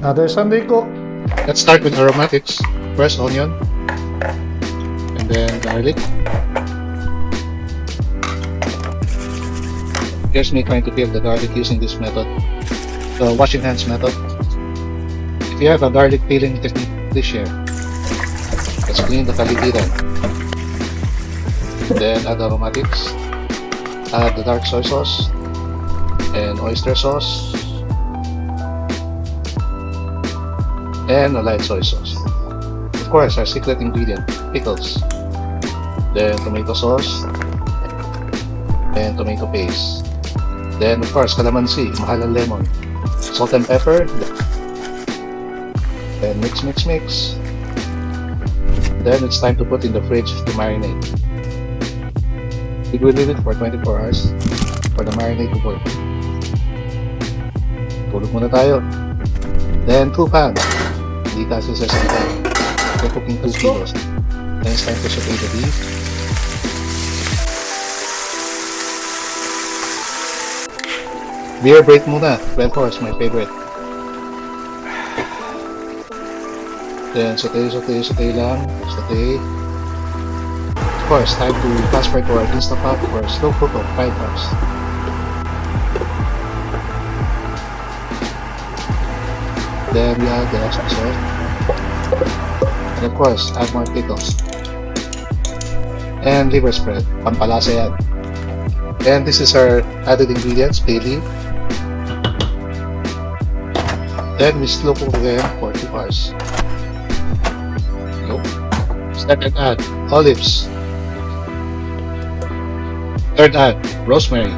Another Sunday cook. Let's start with aromatics. First, onion, and then garlic. Here's me trying to peel the garlic using this method, the washing hands method. If you have a garlic peeling technique, please share. Let's clean the kalitiran. Then add aromatics. Add the dark soy sauce and oyster sauce and a light soy sauce. Of course, our secret ingredient, pickles. Then tomato sauce and tomato paste. Then of course, calamansi, mahal ang lemon. Salt and pepper. Then mix. Then it's time to put in the fridge to marinate. We will leave it for 24 hours for the marinade to work. Tulog muna tayo. Then 2 pans. Hindi kasi sa isang pan. We're cooking 2 kilos. Then it's time to saute the beef. Beer break muna. Red Horse, my favorite. Then saute lang. Saute. Of course, time to transfer to our Instapot for slow cook of 5 hours. Then we add the extra salt. And of course, add more pickles. And liver spread. Pampalasa yan. And this is our added ingredients, bay leaf. Then we slow cook them for 2 hours. Second add olives. Third add rosemary.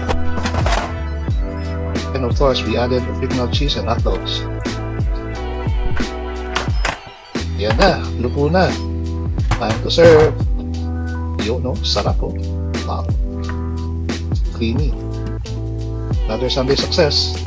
And of course, we added original cheese and hot dogs. Yan na, luto na. Time to serve. Yun, no? Sarap po. Wow. Creamy. Another Sunday success.